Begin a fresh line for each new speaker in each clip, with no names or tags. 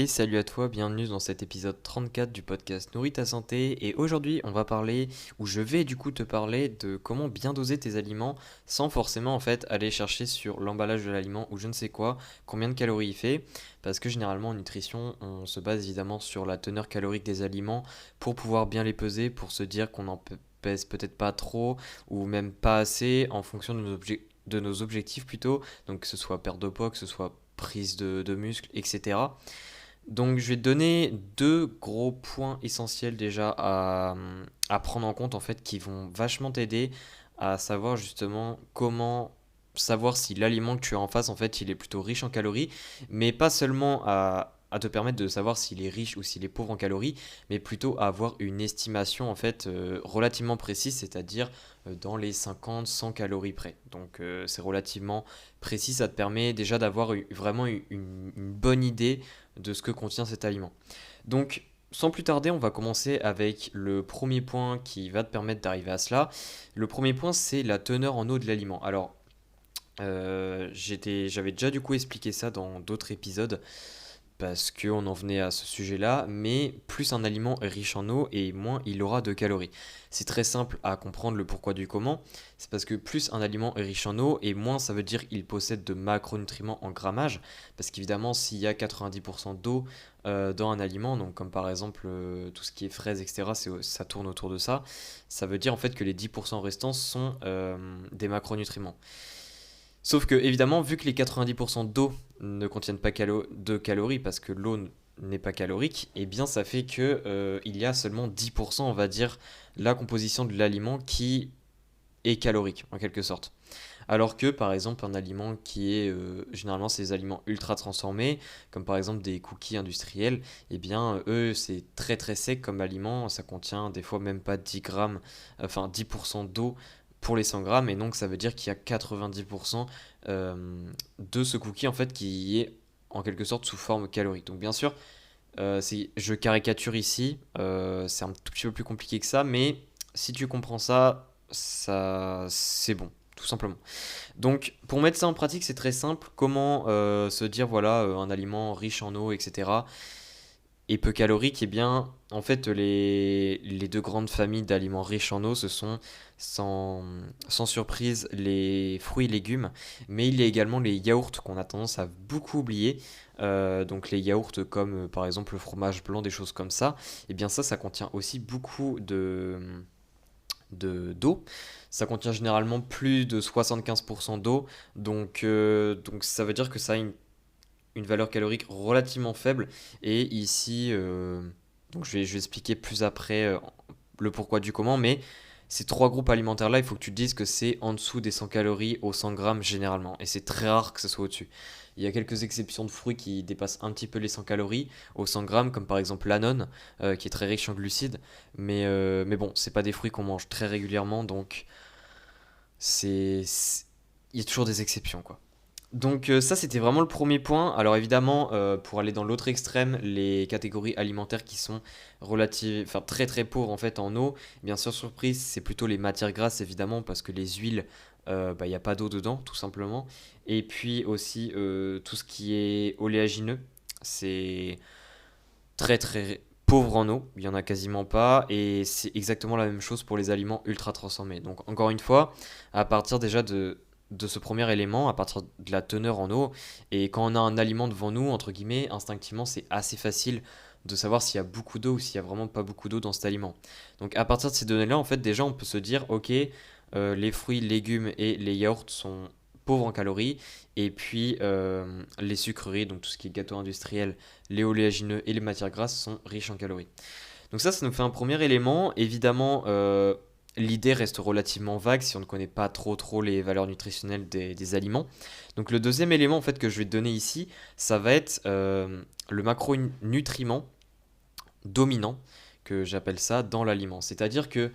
Et salut à toi, bienvenue dans cet épisode 34 du podcast Nourris ta santé. Et aujourd'hui, on va parler, ou je vais du coup te parler de comment bien doser tes aliments sans forcément en fait aller chercher sur l'emballage de l'aliment ou je ne sais quoi, combien de calories il fait. Parce que généralement en nutrition, on se base évidemment sur la teneur calorique des aliments pour pouvoir bien les peser, pour se dire qu'on en pèse peut-être pas trop ou même pas assez en fonction de nos objectifs plutôt. Donc que ce soit perte de poids, que ce soit prise de muscle, etc. Donc je vais te donner deux gros points essentiels déjà à prendre en compte en fait qui vont vachement t'aider à savoir justement comment savoir si l'aliment que tu as en face en fait il est plutôt riche en calories, mais pas seulement à te permettre de savoir s'il est riche ou s'il est pauvre en calories, mais plutôt à avoir une estimation en fait relativement précise, c'est-à-dire dans les 50-100 calories près. Donc c'est relativement précis, ça te permet déjà d'avoir vraiment une bonne idée de ce que contient cet aliment. Donc, sans plus tarder, on va commencer avec le premier point qui va te permettre d'arriver à cela. Le premier point, c'est la teneur en eau de l'aliment. Alors, j'avais déjà du coup expliqué ça dans d'autres épisodes parce qu'on en venait à ce sujet-là, mais plus un aliment est riche en eau et moins il aura de calories. C'est très simple à comprendre le pourquoi du comment, c'est parce que plus un aliment est riche en eau et moins ça veut dire qu'il possède de macronutriments en grammage, parce qu'évidemment s'il y a 90% d'eau dans un aliment, donc comme par exemple tout ce qui est fraises, etc., ça tourne autour de ça, ça veut dire en fait que les 10% restants sont des macronutriments. Sauf que, évidemment, vu que les 90% d'eau ne contiennent pas de calories, parce que l'eau n'est pas calorique, eh bien ça fait que il y a seulement 10%, on va dire, la composition de l'aliment qui est calorique, en quelque sorte. Alors que, par exemple, un aliment qui est, généralement, c'est des aliments ultra transformés, comme par exemple des cookies industriels, eh bien, eux, c'est très très sec comme aliment, ça contient des fois même pas 10 grammes, enfin 10% d'eau pour les 100 grammes, et donc ça veut dire qu'il y a 90% de ce cookie, en fait, qui est en quelque sorte sous forme calorique. Donc bien sûr, je caricature ici, c'est un tout petit peu plus compliqué que ça, mais si tu comprends ça, ça c'est bon, tout simplement. Donc, pour mettre ça en pratique, c'est très simple. Comment se dire, voilà, un aliment riche en eau, etc. et peu calorique? Eh bien, en fait, les deux grandes familles d'aliments riches en eau, ce sont sans surprise les fruits et légumes, mais il y a également les yaourts qu'on a tendance à beaucoup oublier. Donc les yaourts comme par exemple le fromage blanc, des choses comme ça, eh bien ça contient aussi beaucoup d'eau. Ça contient généralement plus de 75% d'eau, donc ça veut dire que ça a une valeur calorique relativement faible. Et ici, donc je vais expliquer plus après le pourquoi du comment, mais ces trois groupes alimentaires-là, il faut que tu te dises que c'est en dessous des 100 calories au 100 grammes généralement, et c'est très rare que ce soit au-dessus. Il y a quelques exceptions de fruits qui dépassent un petit peu les 100 calories au 100 grammes, comme par exemple l'anone, qui est très riche en glucides, mais bon, c'est pas des fruits qu'on mange très régulièrement, donc il y a toujours des exceptions, quoi. Donc ça c'était vraiment le premier point. Alors évidemment pour aller dans l'autre extrême, les catégories alimentaires qui sont enfin très très pauvres en fait en eau, bien sûr surprise c'est plutôt les matières grasses évidemment parce que les huiles, il n'y a pas d'eau dedans tout simplement. Et puis aussi tout ce qui est oléagineux, c'est très très pauvre en eau, il y en a quasiment pas et c'est exactement la même chose pour les aliments ultra transformés. Donc encore une fois, à partir déjà de ce premier élément, à partir de la teneur en eau, et quand on a un aliment devant nous, entre guillemets, instinctivement, c'est assez facile de savoir s'il y a beaucoup d'eau ou s'il y a vraiment pas beaucoup d'eau dans cet aliment. Donc à partir de ces données-là, en fait, déjà, on peut se dire, ok, les fruits, légumes et les yaourts sont pauvres en calories, et puis les sucreries, donc tout ce qui est gâteau industriel, les oléagineux et les matières grasses sont riches en calories. Donc ça nous fait un premier élément. Évidemment, l'idée reste relativement vague si on ne connaît pas trop les valeurs nutritionnelles des aliments. Donc le deuxième élément en fait que je vais te donner ici, ça va être le macronutriment dominant, que j'appelle ça, dans l'aliment. C'est-à-dire que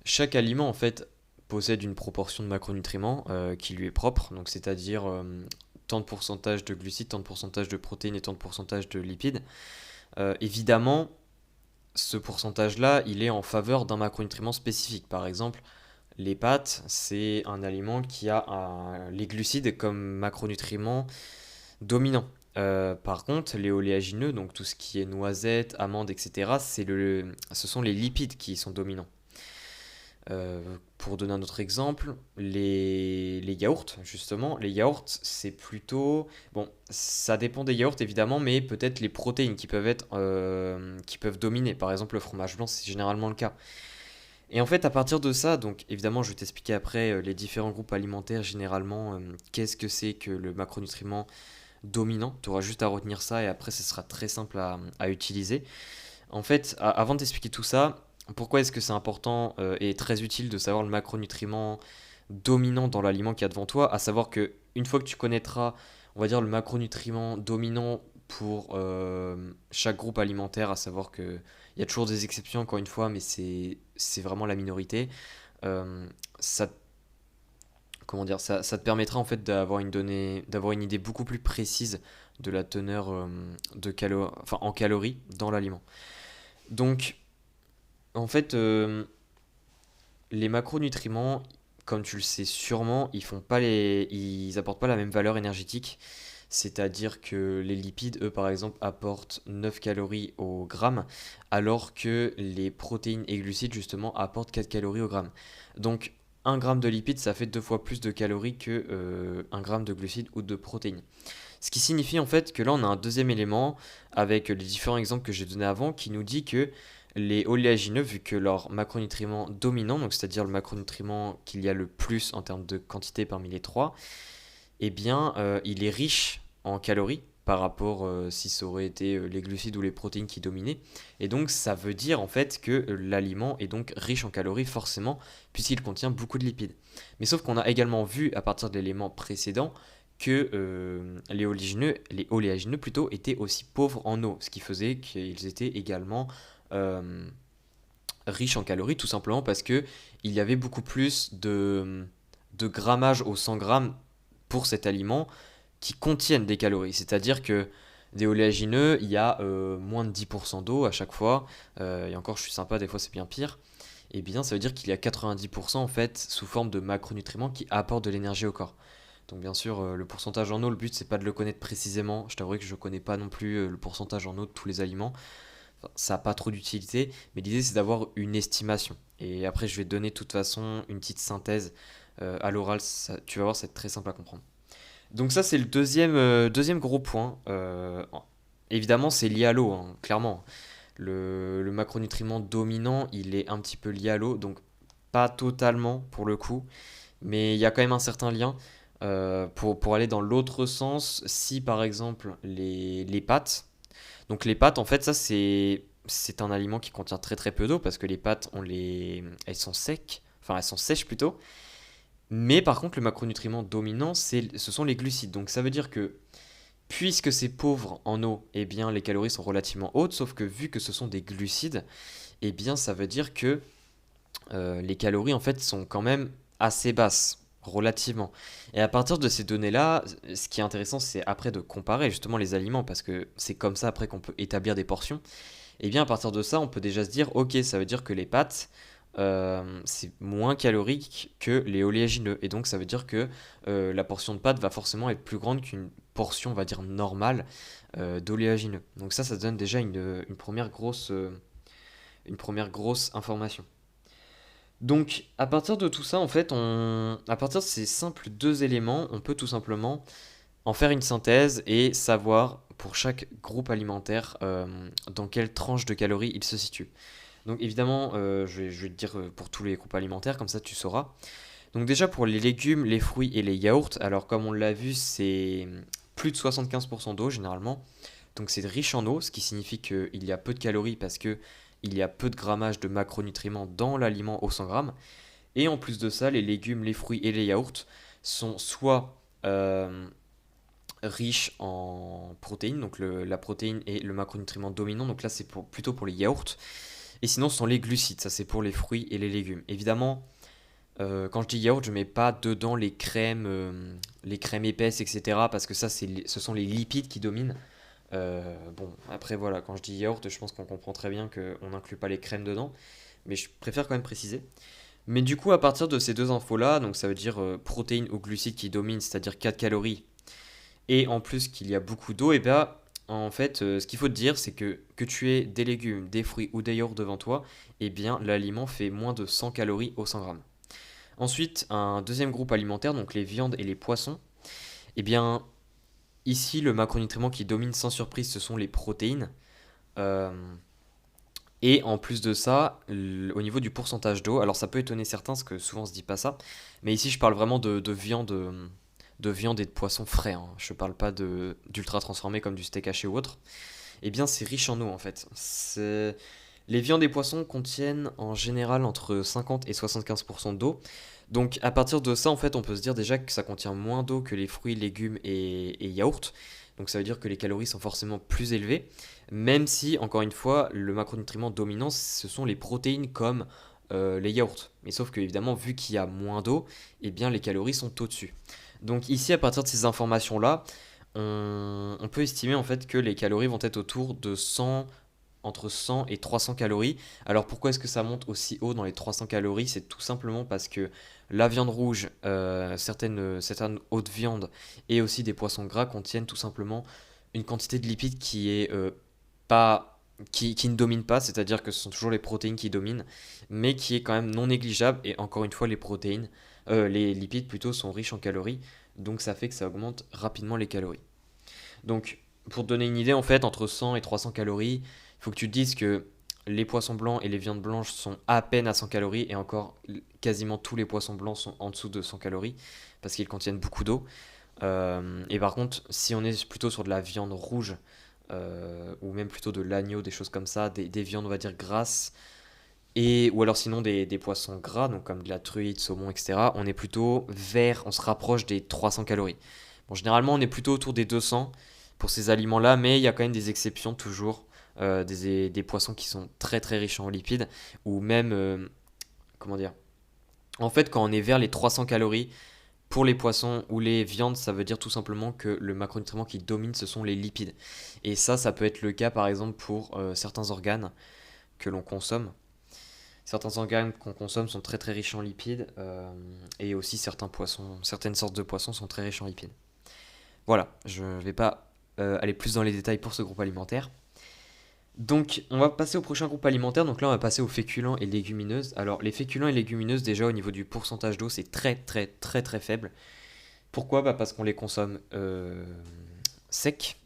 chaque aliment en fait possède une proportion de macronutriments qui lui est propre, donc c'est-à-dire tant de pourcentage de glucides, tant de pourcentage de protéines et tant de pourcentage de lipides. Évidemment, ce pourcentage-là, il est en faveur d'un macronutriment spécifique. Par exemple, les pâtes, c'est un aliment qui a les glucides comme macronutriment dominant. Par contre, les oléagineux, donc tout ce qui est noisettes, amandes, etc., ce sont les lipides qui sont dominants. Pour donner un autre exemple, les yaourts, justement, les yaourts, c'est plutôt... Bon, ça dépend des yaourts, évidemment, mais peut-être les protéines qui peuvent dominer. Par exemple, le fromage blanc, c'est généralement le cas. Et en fait, à partir de ça, donc évidemment, je vais t'expliquer après les différents groupes alimentaires, généralement, qu'est-ce que c'est que le macronutriment dominant. Tu auras juste à retenir ça et après, ce sera très simple à utiliser. En fait, avant de t'expliquer tout ça, pourquoi est-ce que c'est important et très utile de savoir le macronutriment dominant dans l'aliment qu'il y a devant toi, à savoir que une fois que tu connaîtras, on va dire, le macronutriment dominant pour chaque groupe alimentaire, à savoir que il y a toujours des exceptions encore une fois, mais c'est vraiment la minorité. Ça comment dire, ça te permettra en fait d'avoir une idée beaucoup plus précise de la teneur enfin, en calories dans l'aliment. Donc, en fait, les macronutriments, comme tu le sais sûrement, ils apportent pas la même valeur énergétique. C'est-à-dire que les lipides, eux, par exemple, apportent 9 calories au gramme, alors que les protéines et glucides, justement, apportent 4 calories au gramme. Donc, un gramme de lipides, ça fait deux fois plus de calories que un gramme de glucides ou de protéines. Ce qui signifie en fait que là, on a un deuxième élément avec les différents exemples que j'ai donnés avant qui nous dit que les oléagineux, vu que leur macronutriment dominant, donc c'est-à-dire le macronutriment qu'il y a le plus en termes de quantité parmi les trois, eh bien, il est riche en calories par rapport si ça aurait été les glucides ou les protéines qui dominaient. Et donc, ça veut dire en fait que l'aliment est donc riche en calories forcément, puisqu'il contient beaucoup de lipides. Mais sauf qu'on a également vu à partir de l'élément précédent que les oléagineux plutôt, étaient aussi pauvres en eau, ce qui faisait qu'ils étaient également euh, riches en calories, tout simplement parce que il y avait beaucoup plus de grammage au 100 grammes pour cet aliment qui contiennent des calories. C'est-à-dire que des oléagineux, il y a moins de 10% d'eau à chaque fois. Et encore, je suis sympa, des fois c'est bien pire. Et bien, ça veut dire qu'il y a 90% en fait sous forme de macronutriments qui apportent de l'énergie au corps. Donc bien sûr, le pourcentage en eau, le but c'est pas de le connaître précisément. Je t'avoue que je connais pas non plus le pourcentage en eau de tous les aliments. Enfin, ça n'a pas trop d'utilité, mais l'idée c'est d'avoir une estimation. Et après, je vais te donner de toute façon une petite synthèse à l'oral. Tu vas voir, c'est très simple à comprendre. Donc ça, c'est le deuxième gros point. Évidemment, c'est lié à l'eau, hein, clairement. Le macronutriment dominant, il est un petit peu lié à l'eau, donc pas totalement pour le coup, mais il y a quand même un certain lien. Pour aller dans l'autre sens, si par exemple les pâtes, donc les pâtes, en fait, ça c'est un aliment qui contient très très peu d'eau parce que les pâtes, elles sont secs, enfin elles sont sèches plutôt. Mais par contre, le macronutriment dominant, ce sont les glucides. Donc ça veut dire que puisque c'est pauvre en eau, eh bien les calories sont relativement hautes, sauf que vu que ce sont des glucides, eh bien ça veut dire que les calories en fait sont quand même assez basses, relativement. Et à partir de ces données-là, ce qui est intéressant, c'est après de comparer justement les aliments, parce que c'est comme ça après qu'on peut établir des portions. Et bien à partir de ça, on peut déjà se dire, ok, ça veut dire que les pâtes, c'est moins calorique que les oléagineux. Et donc ça veut dire que la portion de pâtes va forcément être plus grande qu'une portion, on va dire, normale d'oléagineux. Donc ça donne déjà une première grosse information. Donc à partir de tout ça, en fait, à partir de ces simples deux éléments, on peut tout simplement en faire une synthèse et savoir pour chaque groupe alimentaire dans quelle tranche de calories il se situe. Donc évidemment, je vais te dire pour tous les groupes alimentaires, comme ça tu sauras. Donc déjà pour les légumes, les fruits et les yaourts, alors comme on l'a vu, c'est plus de 75% d'eau généralement. Donc c'est riche en eau, ce qui signifie qu'il y a peu de calories parce que il y a peu de grammage de macronutriments dans l'aliment au 100 grammes. Et en plus de ça, les légumes, les fruits et les yaourts sont soit riches en protéines, donc la protéine est le macronutriment dominant, donc là c'est plutôt pour les yaourts. Et sinon, ce sont les glucides, ça c'est pour les fruits et les légumes. Évidemment, quand je dis yaourt, je mets pas dedans les crèmes épaisses, etc. Parce que ça, ce sont les lipides qui dominent. Bon, après voilà, quand je dis yaourt, je pense qu'on comprend très bien qu'on n'inclut pas les crèmes dedans. Mais je préfère quand même préciser. Mais du coup, à partir de ces deux infos-là, donc ça veut dire protéines ou glucides qui dominent, c'est-à-dire 4 calories, et en plus qu'il y a beaucoup d'eau, et bien en fait, ce qu'il faut te dire, c'est que tu aies des légumes, des fruits ou des yaourts devant toi, et bien l'aliment fait moins de 100 calories au 100 grammes. Ensuite, un deuxième groupe alimentaire, donc les viandes et les poissons, et bien ici le macronutriment qui domine sans surprise, ce sont les protéines. Euh, et en plus de ça, au niveau du pourcentage d'eau, alors ça peut étonner certains parce que souvent on se dit pas ça, mais ici je parle vraiment de viande et de poisson frais, hein. Je parle pas d'ultra transformé comme du steak haché ou autre. Eh bien c'est riche en eau en fait. Les viandes et poissons contiennent en général entre 50 et 75% d'eau. Donc à partir de ça, en fait, on peut se dire déjà que ça contient moins d'eau que les fruits, légumes et yaourts. Donc ça veut dire que les calories sont forcément plus élevées. Même si, encore une fois, le macronutriment dominant, ce sont les protéines comme les yaourts. Mais sauf que, évidemment, vu qu'il y a moins d'eau, eh bien les calories sont au-dessus. Donc ici, à partir de ces informations-là, on peut estimer en fait que les calories vont être autour de 100, entre 100 et 300 calories. Alors pourquoi est-ce que ça monte aussi haut dans les 300 calories? C'est tout simplement parce que la viande rouge, certaines hautes viandes et aussi des poissons gras contiennent tout simplement une quantité de lipides qui est pas qui ne domine pas, c'est-à-dire que ce sont toujours les protéines qui dominent, mais qui est quand même non négligeable. Et encore une fois, les lipides plutôt sont riches en calories, donc ça fait que ça augmente rapidement les calories. Donc, pour te donner une idée, en fait, entre 100 et 300 calories, il faut que tu te dises que les poissons blancs et les viandes blanches sont à peine à 100 calories, et encore, quasiment tous les poissons blancs sont en dessous de 100 calories, parce qu'ils contiennent beaucoup d'eau. Et par contre, si on est plutôt sur de la viande rouge, ou même plutôt de l'agneau, des choses comme ça, des viandes, on va dire, grasses, ou alors sinon des poissons gras, donc comme de la truite, saumon, etc., on est plutôt on se rapproche des 300 calories. Bon, généralement, on est plutôt autour des 200 pour ces aliments-là, mais il y a quand même des exceptions toujours, des poissons qui sont très très riches en lipides, ou même, comment dire, en fait, quand on est vers les 300 calories, pour les poissons ou les viandes, ça veut dire tout simplement que le macronutriment qui domine, ce sont les lipides. Et ça peut être le cas par exemple pour certains organes que l'on consomme. Certains organes qu'on consomme sont très très riches en lipides, et aussi certaines sortes de poissons sont très riches en lipides. Voilà, je ne vais pas aller plus dans les détails pour ce groupe alimentaire. Donc, on va passer au prochain groupe alimentaire. Donc là, on va passer aux féculents et légumineuses. Alors, les féculents et légumineuses, déjà au niveau du pourcentage d'eau, c'est très très très très faible. Pourquoi? Bah, parce qu'on les consomme secs.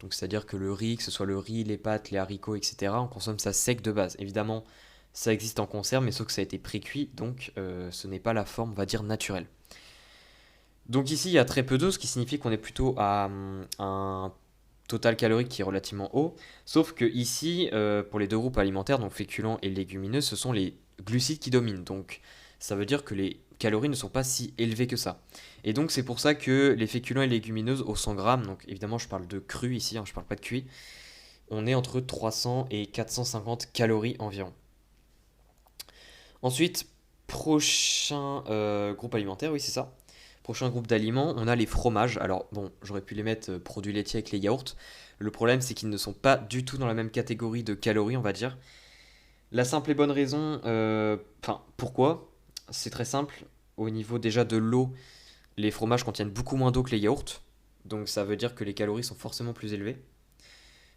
Donc, c'est-à-dire que le riz, que ce soit le riz, les pâtes, les haricots, etc., on consomme ça sec de base. Évidemment, ça existe en conserve, mais sauf que ça a été précuit, donc ce n'est pas la forme, on va dire, naturelle. Donc ici, il y a très peu d'eau, ce qui signifie qu'on est plutôt à un total calorique qui est relativement haut. Sauf que ici, pour les deux groupes alimentaires, donc féculents et légumineux, ce sont les glucides qui dominent. Donc ça veut dire que les calories ne sont pas si élevées que ça. Et donc c'est pour ça que les féculents et légumineuses au 100 grammes, donc évidemment je parle de cru ici, hein, je parle pas de cuit, on est entre 300 et 450 calories environ. Ensuite, prochain groupe alimentaire, oui c'est ça. Prochain groupe d'aliments, on a les fromages. Alors bon, j'aurais pu les mettre produits laitiers avec les yaourts. Le problème, c'est qu'ils ne sont pas du tout dans la même catégorie de calories, on va dire. La simple et bonne raison, enfin, pourquoi? C'est très simple. Au niveau déjà de l'eau, les fromages contiennent beaucoup moins d'eau que les yaourts. Donc ça veut dire que les calories sont forcément plus élevées.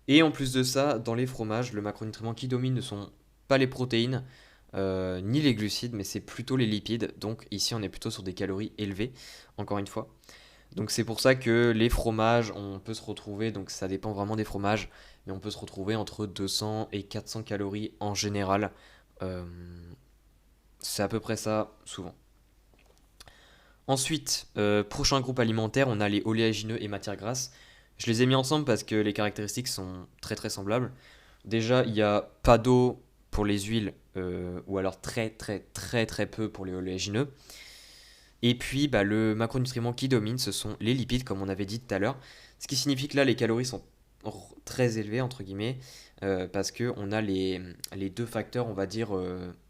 Et en plus de ça, dans les fromages, le macronutriment qui domine ne sont pas les protéines, ni les glucides, mais c'est plutôt les lipides. Donc ici, on est plutôt sur des calories élevées, encore une fois. Donc c'est pour ça que les fromages, on peut se retrouver, donc ça dépend vraiment des fromages, mais on peut se retrouver entre 200 et 400 calories en général. Euh, c'est à peu près ça, souvent. Ensuite, prochain groupe alimentaire, on a les oléagineux et matières grasses. Je les ai mis ensemble parce que les caractéristiques sont très très semblables. Déjà, il n'y a pas d'eau pour les huiles, ou alors très très très très peu pour les oléagineux. Et puis, bah, le macronutriment qui domine, ce sont les lipides, comme on avait dit tout à l'heure. Ce qui signifie que là, les calories sont très élevées, entre guillemets, parce qu'on a les deux facteurs, on va dire,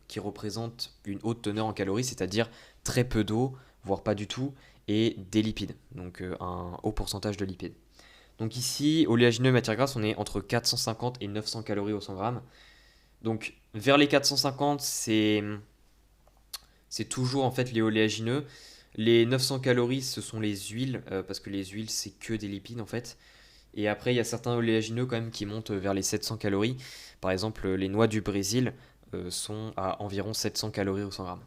qui représentent une haute teneur en calories, c'est-à-dire très peu d'eau, voire pas du tout, et des lipides, donc un haut pourcentage de lipides. Donc ici, oléagineux et matières grasses, on est entre 450 et 900 calories au 100 grammes. Donc vers les 450, c'est toujours en fait les oléagineux. Les 900 calories, ce sont les huiles, parce que les huiles, c'est que des lipides en fait. Et après, il y a certains oléagineux quand même qui montent vers les 700 calories. Par exemple, les noix du Brésil sont à environ 700 calories au 100 grammes.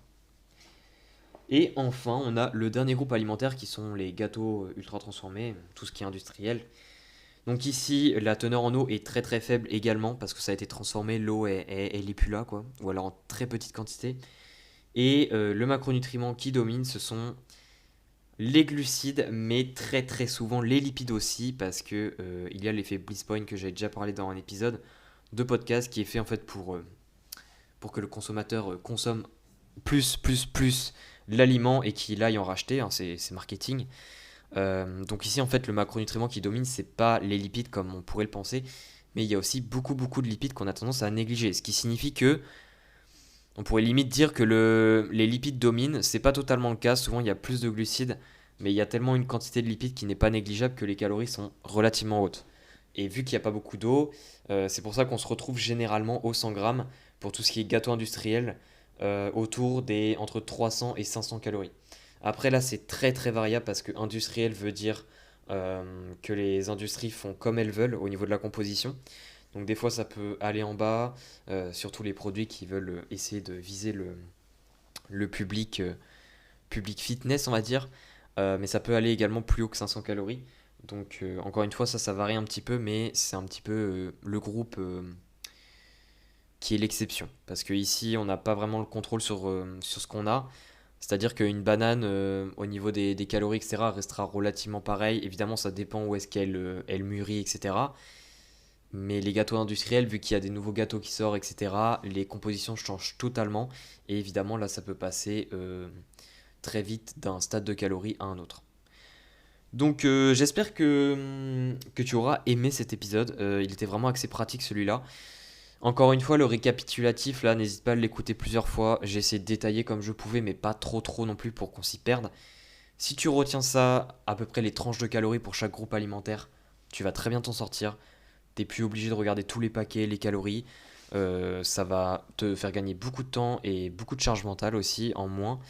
Et enfin, on a le dernier groupe alimentaire qui sont les gâteaux ultra transformés, tout ce qui est industriel. Donc ici, la teneur en eau est très très faible également parce que ça a été transformé, l'eau elle est plus là quoi, ou alors en très petite quantité. Et le macronutriment qui domine, ce sont les glucides, mais très très souvent les lipides aussi, parce que il y a l'effet Bliss Point que j'avais déjà parlé dans un épisode de podcast qui est fait en fait pour que le consommateur consomme plus l'aliment et qu'il aille en racheter, hein, c'est marketing. Donc ici en fait le macronutriment qui domine c'est pas les lipides comme on pourrait le penser, mais il y a aussi beaucoup de lipides qu'on a tendance à négliger, ce qui signifie que on pourrait limite dire que les lipides dominent, c'est pas totalement le cas, souvent il y a plus de glucides, mais il y a tellement une quantité de lipides qui n'est pas négligeable que les calories sont relativement hautes. Et vu qu'il n'y a pas beaucoup d'eau, c'est pour ça qu'on se retrouve généralement au 100 grammes pour tout ce qui est gâteau industriel, autour des entre 300 et 500 calories. Après là c'est très très variable parce que industriel veut dire que les industries font comme elles veulent au niveau de la composition. Donc des fois ça peut aller en bas, surtout les produits qui veulent essayer de viser le public, public fitness on va dire. Mais ça peut aller également plus haut que 500 calories. Donc encore une fois ça varie un petit peu, mais c'est un petit peu le groupe qui est l'exception. Parce que ici on n'a pas vraiment le contrôle sur ce qu'on a. C'est-à-dire qu'une banane, au niveau des calories, etc., restera relativement pareil. Évidemment, ça dépend où est-ce qu'elle elle mûrit, etc. Mais les gâteaux industriels, vu qu'il y a des nouveaux gâteaux qui sortent, etc., les compositions changent totalement. Et évidemment, là, ça peut passer très vite d'un stade de calories à un autre. Donc, j'espère que tu auras aimé cet épisode. Il était vraiment assez pratique celui-là. Encore une fois, le récapitulatif, là, n'hésite pas à l'écouter plusieurs fois. J'ai essayé de détailler comme je pouvais, mais pas trop non plus pour qu'on s'y perde. Si tu retiens ça, à peu près les tranches de calories pour chaque groupe alimentaire, tu vas très bien t'en sortir. T'es plus obligé de regarder tous les paquets, les calories. Ça va te faire gagner beaucoup de temps et beaucoup de charge mentale aussi en moins.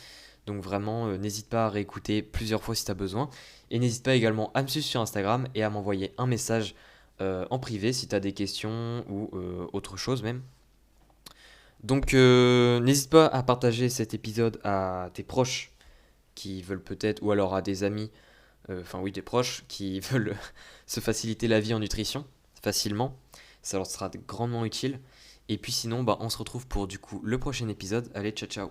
Donc vraiment, n'hésite pas à réécouter plusieurs fois si tu as besoin. Et n'hésite pas également à me suivre sur Instagram et à m'envoyer un message en privé si tu as des questions ou autre chose même. Donc n'hésite pas à partager cet épisode à tes proches qui veulent peut-être, ou alors à des amis, enfin oui, des proches qui veulent se faciliter la vie en nutrition facilement. Ça leur sera grandement utile. Et puis sinon, bah, on se retrouve pour du coup le prochain épisode. Allez, ciao ciao.